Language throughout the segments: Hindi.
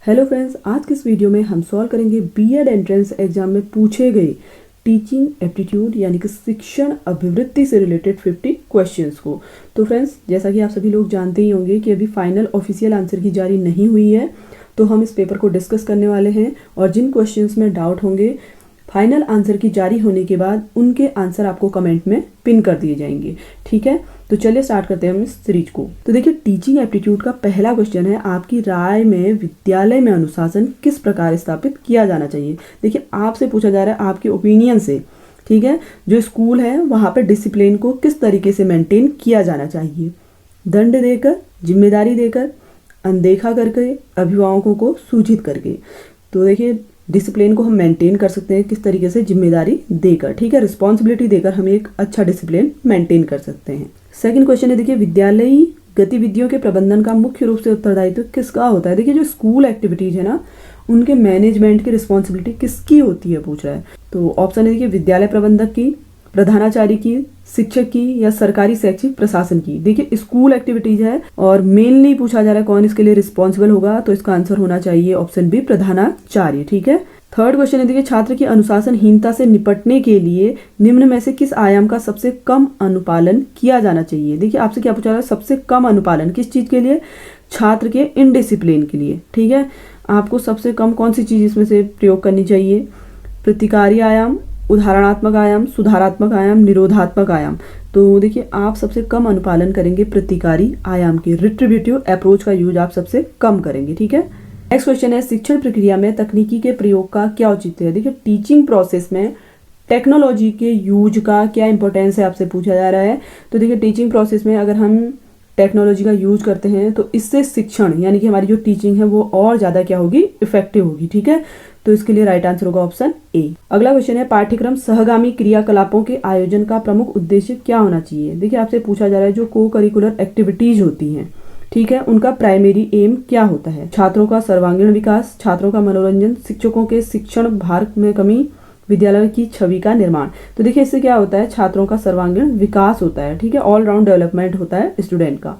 हेलो फ्रेंड्स, आज की इस वीडियो में हम सॉल्व करेंगे बीएड एंट्रेंस एग्जाम में पूछे गए टीचिंग एप्टीट्यूड यानी कि शिक्षण अभिवृत्ति से रिलेटेड 50 क्वेश्चंस को। तो फ्रेंड्स, जैसा कि आप सभी लोग जानते ही होंगे कि अभी फाइनल ऑफिशियल आंसर की जारी नहीं हुई है, तो हम इस पेपर को डिस्कस करने वाले हैं और जिन क्वेश्चंस में डाउट होंगे फाइनल आंसर की जारी होने के बाद उनके आंसर आपको कमेंट में पिन कर दिए जाएंगे। ठीक है, तो चलिए स्टार्ट करते हैं हम इस सीरीज को। तो देखिए, टीचिंग एप्टीट्यूड का पहला क्वेश्चन है, आपकी राय में विद्यालय में अनुशासन किस प्रकार स्थापित किया जाना चाहिए। देखिए, आपसे पूछा जा रहा है आपके ओपिनियन से, ठीक है, जो स्कूल है वहां पे डिसिप्लिन को किस तरीके से मेंटेन किया जाना चाहिए। दंड देकर, जिम्मेदारी देकर, अनदेखा करके, अभिभावकों को सूचित करके। तो देखिए, डिसिप्लिन को हम मेंटेन कर सकते हैं किस तरीके से, जिम्मेदारी देकर, ठीक है, रिस्पॉन्सिबिलिटी देकर हम एक अच्छा डिसिप्लिन मेंटेन कर सकते हैं। सेकंड क्वेश्चन है, देखिए, विद्यालयी गतिविधियों के प्रबंधन का मुख्य रूप से उत्तरदायित्व किसका होता है। देखिए, जो स्कूल एक्टिविटीज है ना, उनके मैनेजमेंट की रिस्पॉन्सिबिलिटी किसकी होती है पूछ रहा है। तो ऑप्शन है, देखिए, विद्यालय प्रबंधक की, प्रधानाचार्य की, शिक्षक की या सरकारी शैक्षिक प्रशासन की। देखिए, स्कूल एक्टिविटीज है और मेनली पूछा जा रहा है कौन इसके लिए रिस्पॉन्सिबल होगा, तो इसका आंसर होना चाहिए ऑप्शन बी, प्रधानाचार्य। ठीक है। थर्ड क्वेश्चन है, देखिए, छात्र की अनुशासनहीनता से निपटने के लिए निम्न में से किस आयाम का सबसे कम अनुपालन किया जाना चाहिए। देखिए, आपसे क्या पूछा जा रहा है, सबसे कम अनुपालन किस चीज के लिए, छात्र के इनडिसिप्लिन के लिए। ठीक है, आपको सबसे कम कौन सी चीज इसमें से प्रयोग करनी चाहिए, प्रतिकारी आयाम, उदाहरणात्मक आयाम, सुधारात्मक आयाम, निरोधात्मक आयाम। तो देखिए, आप सबसे कम अनुपालन करेंगे प्रतिकारी आयाम की, रिट्रीब्यूटिव अप्रोच का यूज आप सबसे कम करेंगे। ठीक है। नेक्स्ट क्वेश्चन है, शिक्षण प्रक्रिया में तकनीकी के प्रयोग का क्या औचित्य है। देखिए, टीचिंग प्रोसेस में टेक्नोलॉजी के यूज का क्या इंपॉर्टेंस है आपसे पूछा जा रहा है। तो देखिए, टीचिंग प्रोसेस में अगर हम टेक्नोलॉजी का यूज करते हैं तो इससे शिक्षण यानी कि हमारी जो टीचिंग है वो और ज्यादा क्या होगी, इफेक्टिव होगी। ठीक है, तो इसके लिए राइट आंसर होगा ऑप्शन ए। अगला क्वेश्चन है, पाठ्यक्रम सहगामी क्रियाकलापों के आयोजन का प्रमुख उद्देश्य क्या होना चाहिए। देखिए, आपसे पूछा जा रहा है जो को करिकुलर एक्टिविटीज होती हैं, ठीक है, उनका प्राइमरी एम क्या होता है। छात्रों का सर्वांगीण विकास, छात्रों का मनोरंजन, शिक्षकों के शिक्षण भार में कमी, विद्यालय की छवि का निर्माण। तो देखिए, इससे क्या होता है, छात्रों का सर्वांगीण विकास होता है। ठीक है, ऑल राउंड डेवलपमेंट होता है स्टूडेंट का।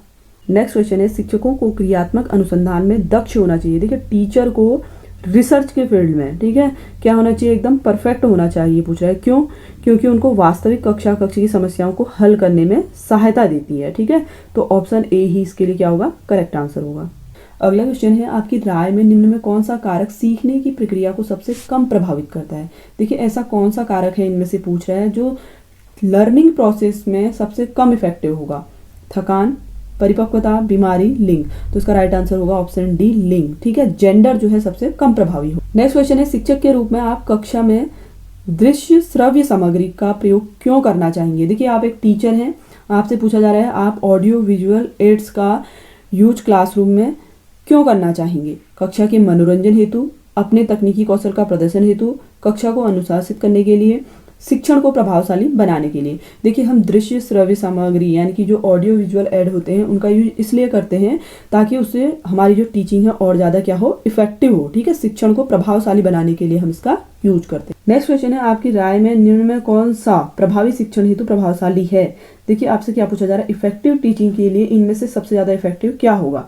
नेक्स्ट क्वेश्चन है, शिक्षकों को क्रियात्मक अनुसंधान में दक्ष होना चाहिए। देखिए, टीचर को रिसर्च के फील्ड में, ठीक है, क्या होना चाहिए, एकदम परफेक्ट होना चाहिए पूछ रहा है। क्यों? क्योंकि उनको वास्तविक कक्षा की समस्याओं को हल करने में सहायता देती है। ठीक है, तो ऑप्शन ए ही इसके लिए क्या होगा, करेक्ट आंसर होगा। अगला क्वेश्चन है, आपकी राय में निम्न में कौन सा कारक सीखने की प्रक्रिया को सबसे कम प्रभावित करता है। देखिए, ऐसा कौन सा कारक है इनमें से पूछ रहा है जो लर्निंग प्रोसेस में सबसे कम इफेक्टिव होगा। थकान, परिपक्वता, बीमारी, लिंग। तो इसका राइट आंसर होगा ऑप्शन डी, लिंग। ठीक है, जेंडर जो है सबसे कम प्रभावी हो। नेक्स्ट क्वेश्चन है, शिक्षक के रूप में आप कक्षा में दृश्य श्रव्य सामग्री का प्रयोग क्यों करना चाहेंगे। देखिए, आप एक टीचर हैं, आपसे पूछा जा रहा है आप ऑडियो विजुअल एड्स का यूज क्लासरूम में क्यों करना चाहेंगे। कक्षा के मनोरंजन हेतु, अपने तकनीकी कौशल का प्रदर्शन हेतु, कक्षा को अनुशासित करने के लिए, शिक्षण को प्रभावशाली बनाने के लिए। देखिए, हम दृश्य श्रव्य सामग्री यानी कि जो ऑडियो विजुअल ऐड होते हैं उनका यूज इसलिए करते हैं ताकि उससे हमारी जो टीचिंग है और ज्यादा क्या हो, इफेक्टिव हो। ठीक है, शिक्षण को प्रभावशाली बनाने के लिए हम इसका यूज करते हैं। नेक्स्ट क्वेश्चन है, आपकी राय में निम्न में कौन सा प्रभावी शिक्षण हेतु प्रभावशाली है। देखिए, आपसे क्या पूछा जा रहा है, इफेक्टिव टीचिंग के लिए इनमें से सबसे ज्यादा इफेक्टिव क्या होगा।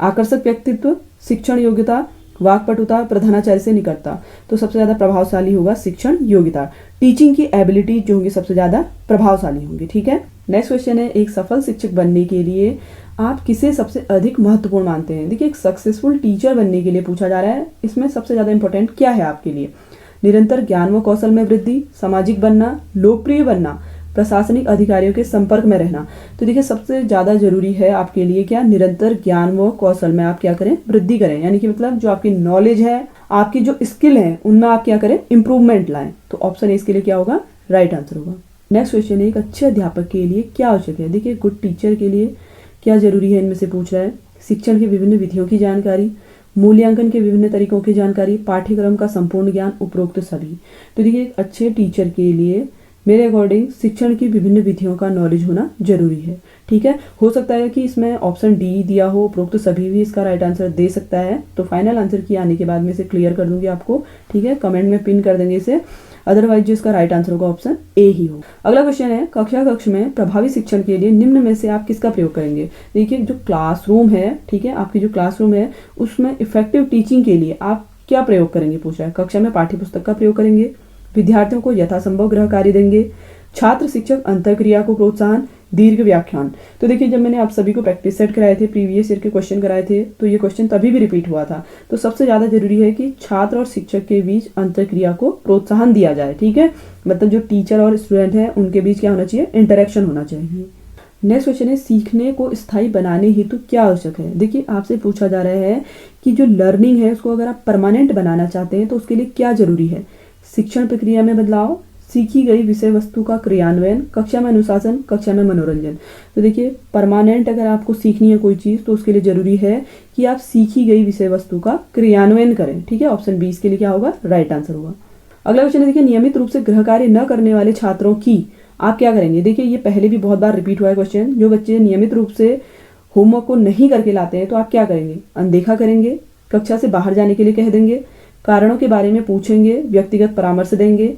आकर्षक व्यक्तित्व, शिक्षण योग्यता, वाक्पटुता, प्रधानाचार्य से निकटता। तो सबसे ज्यादा प्रभावशाली होगा शिक्षण योग्यता, टीचिंग की एबिलिटी जो होंगी सबसे ज्यादा प्रभावशाली होंगी। ठीक है। नेक्स्ट क्वेश्चन है, एक सफल शिक्षक बनने के लिए आप किसे सबसे अधिक महत्वपूर्ण मानते हैं। देखिए, एक सक्सेसफुल टीचर बनने के लिए पूछा जा रहा है, इसमें सबसे ज्यादा इंपॉर्टेंट क्या है आपके लिए। निरंतर ज्ञान व कौशल में वृद्धि, सामाजिक बनना, लोकप्रिय बनना, प्रशासनिक अधिकारियों के संपर्क में रहना। तो देखिए, सबसे ज्यादा जरूरी है आपके लिए क्या, निरंतर ज्ञान व कौशल में आप क्या करें, वृद्धि करें, यानी कि मतलब जो आपकी नॉलेज है, आपकी जो स्किल है उनमें आप क्या करें, इंप्रूवमेंट लाएं। तो ऑप्शन ए इसके लिए क्या होगा, राइट आंसर होगा। नेक्स्ट क्वेश्चन है, एक अच्छे अध्यापक के लिए क्या आवश्यक है। देखिए, गुड टीचर के लिए क्या जरूरी है इनमें से पूछ रहा है। शिक्षण की विभिन्न विधियों की जानकारी, मूल्यांकन के विभिन्न तरीकों की जानकारी, पाठ्यक्रम का संपूर्ण ज्ञान, उपरोक्त सभी। तो देखिए, एक अच्छे टीचर के लिए मेरे अकॉर्डिंग शिक्षण की विभिन्न विधियों का नॉलेज होना जरूरी है। ठीक है, हो सकता है कि इसमें ऑप्शन डी दिया हो, उपरोक्त सभी भी इसका राइट आंसर दे सकता है। तो फाइनल आंसर की आने के बाद में इसे क्लियर कर दूंगी आपको। ठीक है, कमेंट में पिन कर देंगे इसे। अदरवाइज जो इसका राइट आंसर होगा ऑप्शन ए ही होगा। अगला क्वेश्चन है, कक्षा कक्ष में प्रभावी शिक्षण के लिए निम्न में से आप किसका प्रयोग करेंगे। देखिए जो क्लासरूम है, ठीक है, आपकी जो क्लासरूम है उसमें इफेक्टिव टीचिंग के लिए आप क्या प्रयोग करेंगे पूछ रहा है। कक्षा में पाठ्य पुस्तक का प्रयोग करेंगे, विद्यार्थियों को यथासंभव गृह कार्य देंगे, छात्र शिक्षक अंतःक्रिया को प्रोत्साहन, दीर्घ व्याख्यान। तो देखिए जब मैंने आप सभी को प्रैक्टिस सेट कराए थे, प्रीवियस ईयर के क्वेश्चन कराए थे, तो ये क्वेश्चन तभी भी रिपीट हुआ था। तो सबसे ज़्यादा जरूरी है कि छात्र और शिक्षक के बीच अंतःक्रिया को प्रोत्साहन दिया जाए। ठीक है, मतलब जो टीचर और स्टूडेंट है उनके बीच क्या होना चाहिए, इंटरेक्शन होना चाहिए। नेक्स्ट क्वेश्चन है, सीखने को स्थायी बनाने हेतु क्या आवश्यक है। देखिए आपसे पूछा जा रहा है कि जो लर्निंग है उसको अगर आप परमानेंट बनाना चाहते हैं तो उसके लिए क्या जरूरी है। शिक्षण प्रक्रिया में बदलाव, सीखी गई विषय वस्तु का क्रियान्वयन, कक्षा में अनुशासन, कक्षा में मनोरंजन। तो देखिए परमानेंट अगर आपको सीखनी है कोई चीज़ तो उसके लिए जरूरी है कि आप सीखी गई विषय वस्तु का क्रियान्वयन करें। ठीक है, ऑप्शन 20 के लिए क्या होगा, राइट आंसर होगा। अगला क्वेश्चन है, देखिए नियमित रूप से गृह कार्य न करने वाले छात्रों की आप क्या करेंगे। देखिए ये पहले भी बहुत बार रिपीट हुआ है क्वेश्चन। जो बच्चे नियमित रूप से होमवर्क को नहीं करके लाते हैं तो आप क्या करेंगे, अनदेखा करेंगे, कक्षा से बाहर जाने के लिए कह देंगे, कारणों के बारे में पूछेंगे, व्यक्तिगत परामर्श देंगे,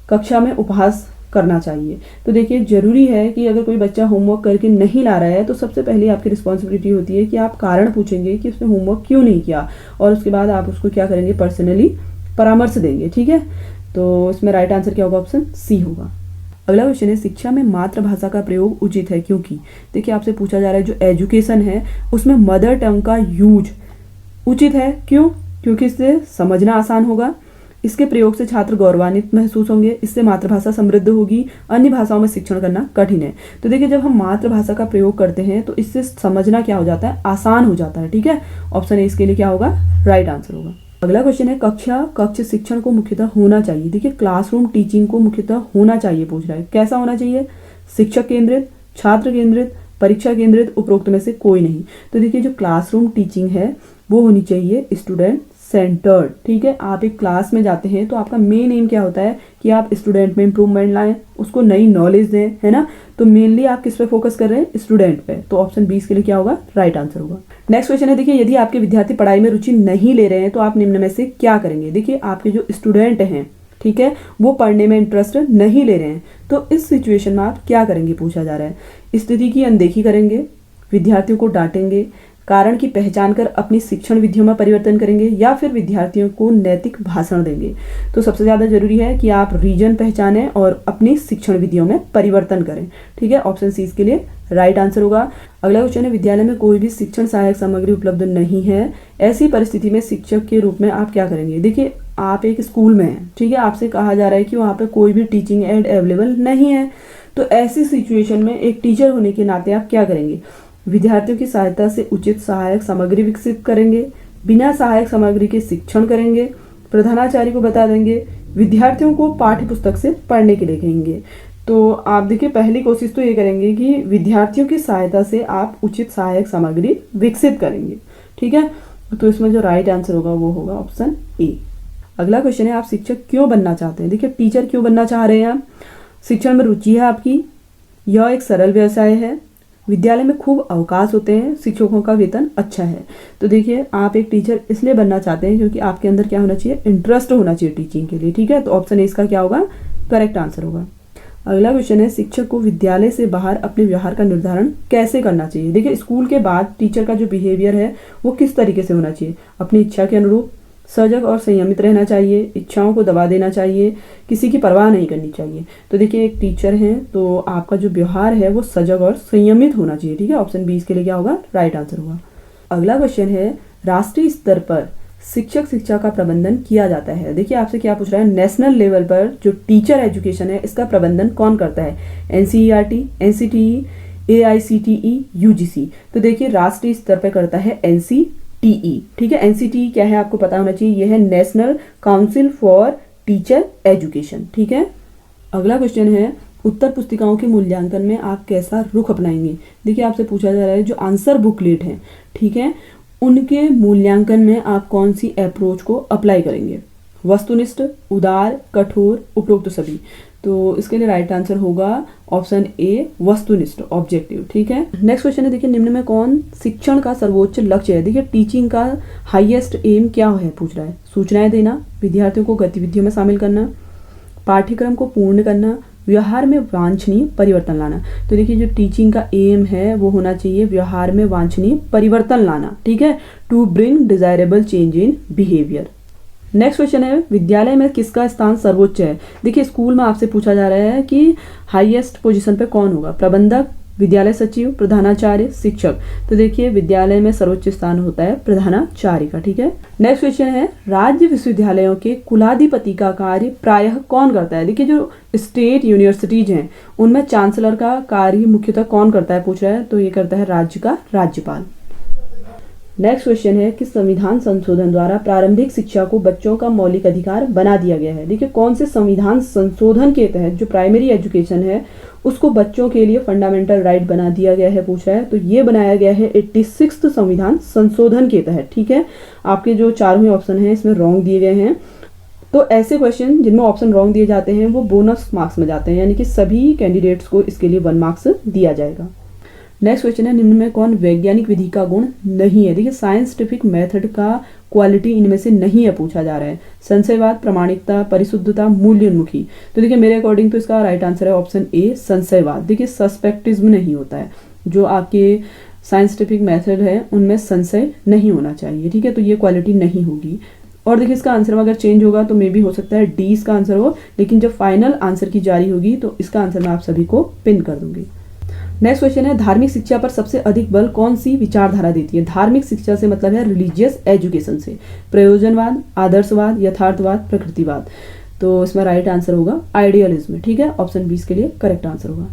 कक्षा में उपहास करना चाहिए। तो देखिए जरूरी है कि अगर कोई बच्चा होमवर्क करके नहीं ला रहा है तो सबसे पहले आपकी रिस्पॉन्सिबिलिटी होती है कि आप कारण पूछेंगे कि उसने होमवर्क क्यों नहीं किया, और उसके बाद आप उसको क्या करेंगे, पर्सनली परामर्श देंगे। ठीक है, तो इसमें राइट आंसर क्या होगा, ऑप्शन सी होगा। अगला क्वेश्चन है, शिक्षा में मातृभाषा का प्रयोग उचित है क्योंकि। देखिए आपसे पूछा जा रहा है जो एजुकेशन है उसमें मदर टंग का यूज उचित है, क्यों, क्योंकि इससे समझना आसान होगा, इसके प्रयोग से छात्र गौरवान्वित महसूस होंगे, इससे मातृभाषा समृद्ध होगी, अन्य भाषाओं में शिक्षण करना कठिन है। तो देखिए जब हम मातृभाषा का प्रयोग करते हैं तो इससे समझना क्या हो जाता है, आसान हो जाता है। ठीक है, ऑप्शन ए इसके लिए क्या होगा, राइट आंसर होगा। अगला क्वेश्चन है, कक्ष शिक्षण को मुख्यतः होना चाहिए। देखिए क्लासरूम टीचिंग को मुख्यतः होना चाहिए पूछ रहा है, कैसा होना चाहिए, शिक्षक केंद्रित, छात्र केंद्रित, परीक्षा केंद्रित, उपरोक्त में से कोई नहीं। तो देखिए जो क्लासरूम टीचिंग है वो होनी चाहिए स्टूडेंट सेंटर्ड। ठीक है, आप एक क्लास में जाते हैं तो आपका मेन एम क्या होता है कि आप स्टूडेंट में इंप्रूवमेंट लाएं, उसको नई नॉलेज दें, है ना। तो मेनली आप किस पे फोकस कर रहे हैं, स्टूडेंट पे। तो ऑप्शन 20 के लिए क्या होगा, राइट आंसर होगा। नेक्स्ट क्वेश्चन है, देखिए यदि आपके विद्यार्थी पढ़ाई में रुचि नहीं ले रहे हैं तो आप निम्न में से क्या करेंगे। देखिए आपके जो स्टूडेंट हैं, ठीक है, वो पढ़ने में इंटरेस्ट नहीं ले रहे हैं तो इस सिचुएशन में आप क्या करेंगे पूछा जा रहा है। स्थिति की अनदेखी करेंगे, विद्यार्थियों को डांटेंगे, कारण की पहचान कर अपनी शिक्षण विधियों में परिवर्तन करेंगे, या फिर विद्यार्थियों को नैतिक भाषण देंगे। तो सबसे ज़्यादा जरूरी है कि आप रीजन पहचानें और अपनी शिक्षण विधियों में परिवर्तन करें। ठीक है, ऑप्शन सी इसके लिए राइट आंसर होगा। अगला क्वेश्चन है, विद्यालय में कोई भी शिक्षण सहायक सामग्री उपलब्ध नहीं है, ऐसी परिस्थिति में शिक्षक के रूप में आप क्या करेंगे। देखिए आप एक स्कूल में हैं, ठीक है, आपसे कहा जा रहा है कि वहाँ पे कोई भी टीचिंग एड अवेलेबल नहीं है। तो ऐसी सिचुएशन में एक टीचर होने के नाते आप क्या करेंगे, विद्यार्थियों की सहायता से उचित सहायक सामग्री विकसित करेंगे, बिना सहायक सामग्री के शिक्षण करेंगे, प्रधानाचार्य को बता देंगे, विद्यार्थियों को पाठ्य पुस्तक से पढ़ने के लिए कहेंगे। तो आप देखिए पहली कोशिश तो ये करेंगे कि विद्यार्थियों की सहायता से आप उचित सहायक सामग्री विकसित करेंगे। ठीक है, तो इसमें जो राइट आंसर होगा वो होगा ऑप्शन ए। अगला क्वेश्चन है, आप शिक्षक क्यों बनना चाहते हैं। देखिए टीचर क्यों बनना चाह रहे हैं आप, शिक्षण में रुचि है आपकी, यह एक सरल व्यवसाय है, विद्यालय में खूब अवकाश होते हैं, शिक्षकों का वेतन अच्छा है। तो देखिए आप एक टीचर इसलिए बनना चाहते हैं क्योंकि आपके अंदर क्या होना चाहिए, इंटरेस्ट होना चाहिए टीचिंग के लिए। ठीक है, तो ऑप्शन ए इसका क्या होगा, करेक्ट आंसर होगा। अगला क्वेश्चन है, शिक्षक को विद्यालय से बाहर अपने व्यवहार का निर्धारण कैसे करना चाहिए। देखिए स्कूल के बाद टीचर का जो बिहेवियर है वो किस तरीके से होना चाहिए, अपनी इच्छा के अनुरूप, सजग और संयमित रहना चाहिए, इच्छाओं को दबा देना चाहिए, किसी की परवाह नहीं करनी चाहिए। तो देखिए एक टीचर है तो आपका जो व्यवहार है वो सजग और संयमित होना चाहिए। ठीक है, ऑप्शन 20 के लिए क्या होगा, राइट आंसर होगा। अगला क्वेश्चन है, राष्ट्रीय स्तर पर शिक्षक शिक्षा का प्रबंधन किया जाता है। देखिए आपसे क्या पूछ रहा है, नेशनल लेवल पर जो टीचर एजुकेशन है इसका प्रबंधन कौन करता है, एनसीईआरटी, एनसीटीई, एआईसीटीई, यूजीसी। तो देखिए राष्ट्रीय स्तर पर करता है एनसीटीई। ठीक है, एनसीटीई क्या है आपको पता होना चाहिए, यह है national council for teacher education. ठीक है, अगला क्वेश्चन है, उत्तर पुस्तिकाओं के मूल्यांकन में आप कैसा रुख अपनाएंगे। देखिए आपसे पूछा जा रहा है जो आंसर बुकलेट है, ठीक है, उनके मूल्यांकन में आप कौन सी अप्रोच को अप्लाई करेंगे, वस्तुनिष्ठ, उदार, कठोर, उपरोक्त सभी। तो इसके लिए राइट आंसर होगा ऑप्शन ए वस्तुनिष्ठ ऑब्जेक्टिव। ठीक है, नेक्स्ट क्वेश्चन है, देखिए निम्न में कौन शिक्षण का सर्वोच्च लक्ष्य है। देखिए टीचिंग का हाईएस्ट एम क्या है पूछ रहा है। सूचनाएं देना, विद्यार्थियों को गतिविधियों में शामिल करना, पाठ्यक्रम को पूर्ण करना, व्यवहार में वांछनीय परिवर्तन लाना। तो देखिए जो टीचिंग का एम है वो होना चाहिए व्यवहार में वांछनीय परिवर्तन लाना। ठीक है, to bring desirable change in behaviour. Next question है, विद्यालय में किसका स्थान सर्वोच्च है। देखिए स्कूल में आपसे पूछा जा रहा है कि हाईएस्ट पोजीशन पे कौन होगा, प्रबंधक, विद्यालय सचिव, प्रधानाचार्य, शिक्षक। तो देखिए विद्यालय में सर्वोच्च स्थान होता है प्रधानाचार्य का। ठीक है, नेक्स्ट क्वेश्चन है, राज्य विश्वविद्यालयों के कुलाधिपति का कार्य प्रायः कौन करता है। देखिए जो स्टेट यूनिवर्सिटीज हैं उनमें चांसलर का कार्य मुख्यतः कौन करता है पूछ रहा है, तो ये करता है राज्य का राज्यपाल। नेक्स्ट क्वेश्चन है, किस संविधान संशोधन द्वारा प्रारंभिक शिक्षा को बच्चों का मौलिक अधिकार बना दिया गया है। देखिए कौन से संविधान संशोधन के तहत जो प्राइमरी एजुकेशन है उसको बच्चों के लिए फंडामेंटल राइट बना दिया गया है पूछ रहा है। तो ये बनाया गया है 86वां संविधान संशोधन के तहत। ठीक है, आपके जो चारों ऑप्शन हैं इसमें रॉन्ग दिए गए हैं। तो ऐसे क्वेश्चन जिनमें ऑप्शन रॉन्ग दिए जाते हैं वो बोनस मार्क्स में जाते हैं, यानी कि सभी कैंडिडेट्स को इसके लिए 1 मार्क्स दिया जाएगा। नेक्स्ट क्वेश्चन है, निम्न में कौन वैज्ञानिक विधि का गुण नहीं है। देखिए साइंटिफिक मेथड का क्वालिटी इनमें से नहीं है पूछा जा रहा है। संशयवाद, प्रामाणिकता, परिशुद्धता, मूल्योन्मुखी। तो देखिए मेरे अकॉर्डिंग तो इसका राइट आंसर है ऑप्शन ए संशयवाद। देखिए सस्पेक्टिज्म नहीं होता है, जो आपके साइंटिफिक मेथड है उनमें संशय नहीं होना चाहिए। ठीक है, तो ये क्वालिटी नहीं होगी। और देखिए इसका आंसर अगर चेंज होगा तो मे भी हो सकता है डी इसका आंसर हो, लेकिन जब फाइनल आंसर की जारी होगी तो इसका आंसर मैं आप सभी को पिन कर दूंगी। नेक्स्ट क्वेश्चन है, धार्मिक शिक्षा पर सबसे अधिक बल कौन सी विचारधारा देती है। धार्मिक शिक्षा से मतलब है रिलीजियस एजुकेशन से, प्रयोजनवाद, आदर्शवाद, यथार्थवाद, प्रकृतिवाद। तो इसमें राइट आंसर होगा आइडियलिज्म। ठीक है, ऑप्शन 20 के लिए करेक्ट आंसर होगा।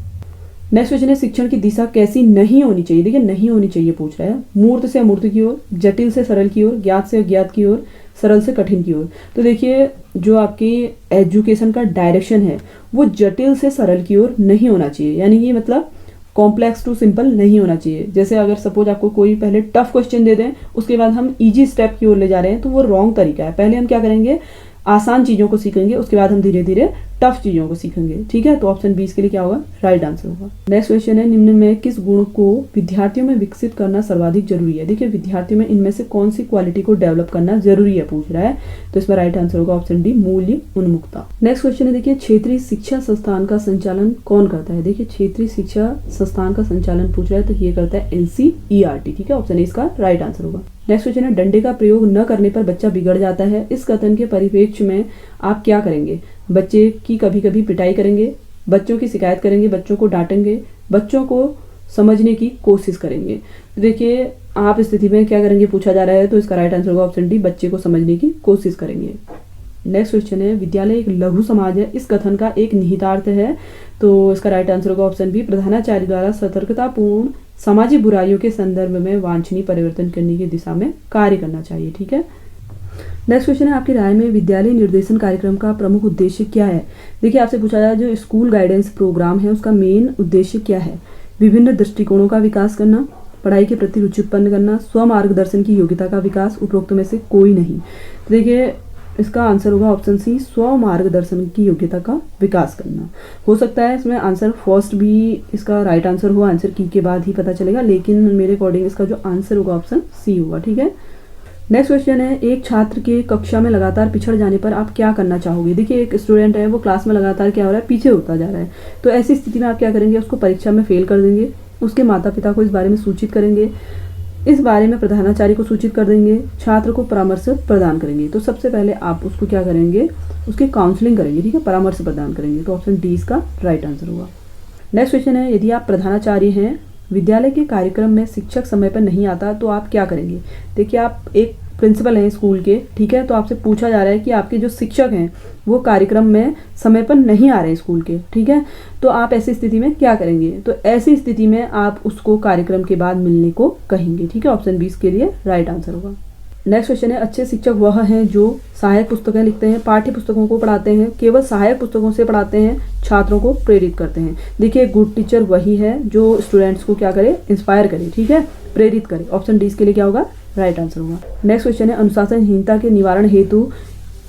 नेक्स्ट क्वेश्चन है, शिक्षण की दिशा कैसी नहीं होनी चाहिए। देखिए नहीं होनी चाहिए पूछ रहा है, मूर्त से अमूर्त की ओर, जटिल से सरल की ओर, ज्ञात से अज्ञात की ओर, सरल से कठिन की ओर। तो देखिए जो आपकी एजुकेशन का डायरेक्शन है वो जटिल से सरल की ओर नहीं होना चाहिए, यानी कि मतलब कॉम्प्लेक्स टू सिंपल नहीं होना चाहिए। जैसे अगर सपोज आपको कोई पहले टफ क्वेश्चन दे दें उसके बाद हम इजी स्टेप की ओर ले जा रहे हैं तो वो रॉन्ग तरीका है। पहले हम क्या करेंगे, आसान चीज़ों को सीखेंगे, उसके बाद हम धीरे धीरे टफ चीज़ों को सीखेंगे। ठीक है, तो ऑप्शन 20 के लिए क्या होगा, राइट आंसर होगा। नेक्स्ट क्वेश्चन है, निम्न में किस गुण को विद्यार्थियों में विकसित करना सर्वाधिक जरूरी है। देखिए विद्यार्थियों में इनमें से कौन सी क्वालिटी को डेवलप करना जरूरी है पूछ रहा है, तो इसमें राइट आंसर होगा ऑप्शन डी मूल्य उन्मुखता। नेक्स्ट क्वेश्चन है, देखिए क्षेत्रीय शिक्षा संस्थान का संचालन कौन करता है। देखिए क्षेत्रीय शिक्षा संस्थान का संचालन पूछ रहा है तो ये करता है NCERT। ठीक है, ऑप्शन ए इसका राइट आंसर होगा। नेक्स्ट क्वेश्चन है, डंडे का प्रयोग न करने पर बच्चा बिगड़ जाता है, इस कथन के परिप्रेक्ष्य में आप क्या करेंगे। बच्चे की कभी कभी पिटाई करेंगे, बच्चों की शिकायत करेंगे, बच्चों को डांटेंगे, बच्चों को समझने की कोशिश करेंगे। तो देखिए आप स्थिति में क्या करेंगे पूछा जा रहा है, तो इसका राइट आंसर होगा ऑप्शन डी बच्चे को समझने की कोशिश करेंगे। नेक्स्ट क्वेश्चन है, विद्यालय एक लघु समाज है, इस कथन का एक निहितार्थ है, तो इसका राइट आंसर होगा ऑप्शन बी प्रधानाचार्य द्वारा सतर्कतापूर्ण सामाजिक बुराइयों के संदर्भ में वांछनीय परिवर्तन करने की दिशा में कार्य करना चाहिए। ठीक है, नेक्स्ट क्वेश्चन है, आपकी राय में विद्यालय निर्देशन कार्यक्रम का प्रमुख उद्देश्य क्या है। देखिए आपसे पूछा जाए जो स्कूल गाइडेंस प्रोग्राम है उसका मेन उद्देश्य क्या है। विभिन्न दृष्टिकोणों का विकास करना, पढ़ाई के प्रति रुचि उत्पन्न करना, स्व मार्गदर्शन की योग्यता का विकास, उपरोक्त में से कोई नहीं। तो देखिए इसका आंसर होगा ऑप्शन सी स्व मार्गदर्शन की योग्यता का विकास करना। हो सकता है इसमें आंसर फर्स्ट भी इसका राइट आंसर हो, आंसर की के बाद ही पता चलेगा, लेकिन मेरे अकॉर्डिंग इसका जो आंसर होगा ऑप्शन सी होगा। ठीक है, नेक्स्ट क्वेश्चन है, एक छात्र के कक्षा में लगातार पिछड़ जाने पर आप क्या करना चाहोगे। देखिए एक स्टूडेंट है वो क्लास में लगातार क्या हो रहा है, पीछे होता जा रहा है, तो ऐसी स्थिति में आप क्या करेंगे, उसको परीक्षा में फेल कर देंगे, उसके माता पिता को इस बारे में सूचित करेंगे, इस बारे में प्रधानाचार्य को सूचित कर देंगे, छात्र को परामर्श प्रदान करेंगे। तो सबसे पहले आप उसको क्या करेंगे, उसकी काउंसलिंग करेंगे। ठीक है, परामर्श प्रदान करेंगे, तो ऑप्शन डी इसका राइट आंसर होगा। नेक्स्ट क्वेश्चन है, यदि आप प्रधानाचार्य हैं, विद्यालय के कार्यक्रम में शिक्षक समय पर नहीं आता तो आप क्या करेंगे। देखिए आप एक प्रिंसिपल हैं स्कूल के, ठीक है, तो आपसे पूछा जा रहा है कि आपके जो शिक्षक हैं वो कार्यक्रम में समय पर नहीं आ रहे हैं स्कूल के, ठीक है, तो आप ऐसी स्थिति में क्या करेंगे। तो ऐसी स्थिति में आप उसको कार्यक्रम के बाद मिलने को कहेंगे। ठीक है, ऑप्शन 20 के लिए राइट आंसर होगा। नेक्स्ट क्वेश्चन है, अच्छे शिक्षक वह हैं जो सहायक पुस्तकें लिखते हैं, पाठ्य पुस्तकों को पढ़ाते हैं, केवल सहायक पुस्तकों से पढ़ाते हैं, छात्रों को प्रेरित करते हैं। देखिए गुड टीचर वही है जो स्टूडेंट्स को क्या करे, इंस्पायर करे, ठीक है, प्रेरित करे। ऑप्शन डी के लिए क्या होगा, राइट आंसर होगा। नेक्स्ट क्वेश्चन है, अनुशासनहीनता के निवारण हेतु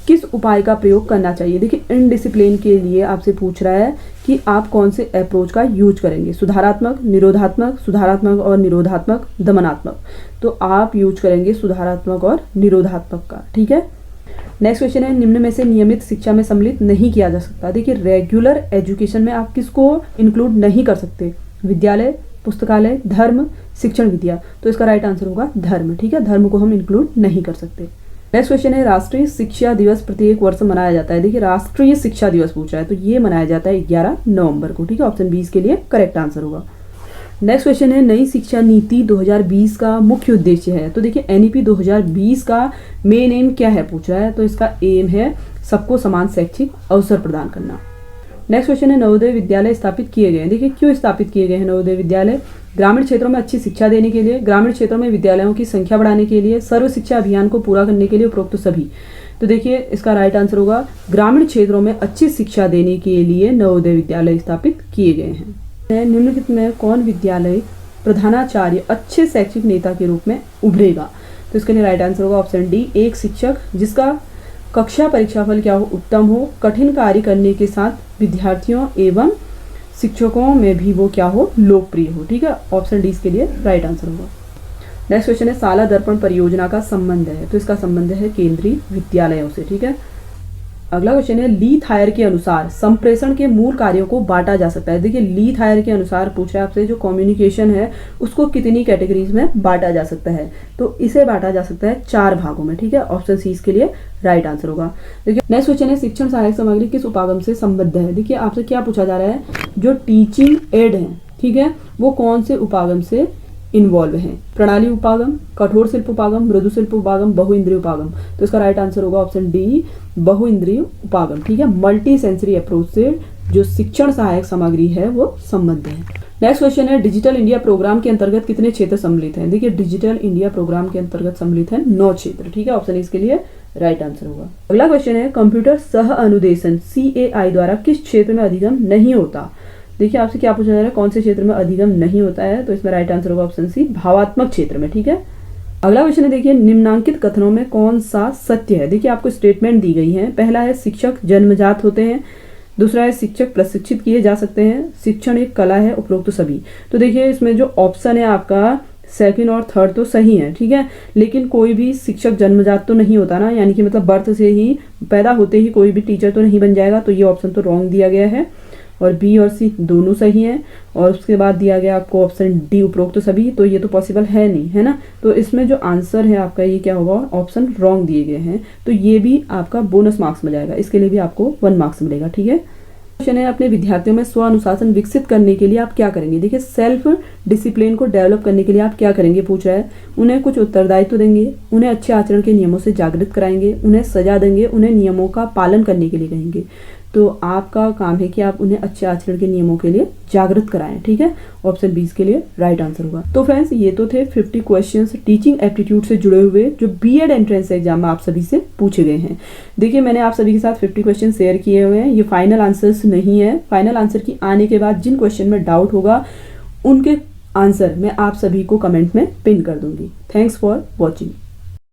किस उपाय का प्रयोग करना चाहिए। देखिए इनडिसिप्लिन के लिए आपसे पूछ रहा है कि आप कौन से अप्रोच का यूज करेंगे, सुधारात्मक, निरोधात्मक, सुधारात्मक और निरोधात्मक, दमनात्मक। तो आप यूज करेंगे सुधारात्मक और निरोधात्मक का, ठीक है। नेक्स्ट क्वेश्चन है, निम्न में से नियमित शिक्षा में सम्मिलित नहीं किया जा सकता। देखिए रेगुलर एजुकेशन में आप किसको इंक्लूड नहीं कर सकते, विद्यालय, पुस्तकालय, धर्म, शिक्षण विद्या। तो इसका राइट आंसर होगा धर्म, ठीक है, धर्म को हम इंक्लूड नहीं कर सकते। नेक्स्ट क्वेश्चन है, राष्ट्रीय शिक्षा दिवस प्रत्येक वर्ष मनाया जाता है। देखिए राष्ट्रीय शिक्षा दिवस पूछा है तो ये मनाया जाता है 11 नवंबर को, ठीक है, ऑप्शन 20 के लिए करेक्ट आंसर होगा। नेक्स्ट क्वेश्चन है, नई शिक्षा नीति 2020 का मुख्य उद्देश्य है। तो देखिए एनईपी 2020 का मेन एम क्या है पूछा है, तो इसका एम है सबको समान शैक्षिक अवसर प्रदान करना। नेक्स्ट क्वेश्चन है, नवोदय विद्यालय स्थापित किए गए हैं। देखिए क्यों स्थापित किए गए हैं नवोदय विद्यालय, ग्रामीण क्षेत्रों में अच्छी शिक्षा देने के लिए, ग्रामीण क्षेत्रों में विद्यालयों की संख्या बढ़ाने के लिए, सर्व शिक्षा अभियान को पूरा करने के लिए, उपरोक्त सभी। तो देखिए इसका राइट आंसर होगा ग्रामीण क्षेत्रों में अच्छी शिक्षा देने के लिए नवोदय विद्यालय स्थापित किए गए हैं। निम्नलिखित में कौन विद्यालय प्रधानाचार्य अच्छे शैक्षिक नेता के रूप में उभरेगा। तो इसके लिए राइट आंसर होगा ऑप्शन डी, एक शिक्षक जिसका कक्षा परीक्षाफल क्या हो, उत्तम हो, कठिन कार्य करने के साथ विद्यार्थियों एवं शिक्षकों में भी वो क्या हो, लोकप्रिय हो, ठीक है, ऑप्शन डी इसके लिए राइट आंसर होगा। नेक्स्ट क्वेश्चन है, शाला दर्पण परियोजना का संबंध है। तो इसका संबंध है केंद्रीय विद्यालयों से, ठीक है। अगला क्वेश्चन है, ली थायर के अनुसार संप्रेषण के मूल कार्यों को बांटा जा सकता है। देखिए ली थायर के अनुसार पूछ रहा है आपसे, जो कम्युनिकेशन है उसको कितनी कैटेगरीज में बांटा जा सकता है। तो इसे बांटा जा सकता है 4 भागों में, ठीक है, ऑप्शन सी इसके लिए राइट आंसर होगा। देखिए नेक्स्ट क्वेश्चन है, शिक्षण सहायक सामग्री किस उपागम से संबद्ध है। देखिए आपसे क्या पूछा जा रहा है, जो टीचिंग एड है, ठीक है, वो कौन से उपागम से इन्वॉल्व है, प्रणाली उपागम, कठोर शिल्प उपागम, मृदु शिल्प उपागम, बहुइंद्रिय उपागम। तो इसका राइट आंसर होगा ऑप्शन डी, बहुइंद्रिय उपागम, ठीक है, मल्टी सेंसरी अप्रोच से जो शिक्षण सहायक सामग्री है वो संबद्ध है। नेक्स्ट क्वेश्चन है, डिजिटल इंडिया प्रोग्राम के अंतर्गत कितने क्षेत्र सम्मिलित हैं। देखिए डिजिटल इंडिया प्रोग्राम के अंतर्गत सम्मिलित है 9 क्षेत्र, ठीक है, ऑप्शन इसके लिए राइट आंसर होगा। अगला क्वेश्चन है, कंप्यूटर सह अनुदेशन CAI द्वारा किस क्षेत्र में अधिगम नहीं होता। देखिए आपसे क्या पूछा जा रहा है, कौन से क्षेत्र में अधिगम नहीं होता है। तो इसमें राइट आंसर होगा ऑप्शन सी, भावात्मक क्षेत्र में, ठीक है। अगला क्वेश्चन है, देखिए निम्नांकित कथनों में कौन सा सत्य है। देखिए आपको स्टेटमेंट दी गई है, पहला है शिक्षक जन्मजात होते हैं, दूसरा है शिक्षक प्रशिक्षित किए जा सकते हैं, शिक्षण एक कला है, उपरोक्त सभी। तो देखिए इसमें जो ऑप्शन है आपका सेकंड और थर्ड तो सही है, ठीक है, लेकिन कोई भी शिक्षक जन्मजात तो नहीं होता ना, यानी कि मतलब बर्थ से ही, पैदा होते ही कोई भी टीचर तो नहीं बन जाएगा। तो ये ऑप्शन तो रॉन्ग दिया गया है, और बी और सी दोनों सही हैं। और उसके बाद दिया गया आपको ऑप्शन डी, उपरोक्त तो सभी, तो ये तो पॉसिबल है नहीं, है ना। तो इसमें जो आंसर है आपका ये क्या होगा, ऑप्शन रॉन्ग दिए गए हैं, तो ये भी आपका बोनस मार्क्स में जाएगा, इसके लिए भी आपको 1 मार्क्स मिलेगा, ठीक है। क्वेश्चन है, अपने विद्यार्थियों में स्व अनुशासन विकसित करने के लिए आप क्या करेंगे। देखिए सेल्फ डिसिप्लिन को डेवलप करने के लिए आप क्या करेंगे पूछ रहा है। उन्हें कुछ उत्तरदायित्व देंगे, उन्हें अच्छे आचरण के नियमों से जागृत कराएंगे, उन्हें सजा देंगे, उन्हें नियमों का पालन करने के लिए कहेंगे। तो आपका काम है कि आप उन्हें अच्छे आचरण के नियमों के लिए जागृत कराएं, ठीक है, ऑप्शन 20 के लिए राइट आंसर होगा। तो फ्रेंड्स ये तो थे 50 क्वेश्चंस टीचिंग एप्टीट्यूड से जुड़े हुए जो बीएड एंट्रेंस एग्जाम में आप सभी से पूछे गए हैं। देखिए मैंने आप सभी के साथ 50 क्वेश्चन शेयर किए हुए हैं, ये फाइनल आंसर्स नहीं है। फाइनल आंसर की आने के बाद जिन क्वेश्चन में डाउट होगा उनके आंसर मैं आप सभी को कमेंट में पिन कर दूंगी। Thanks for watching.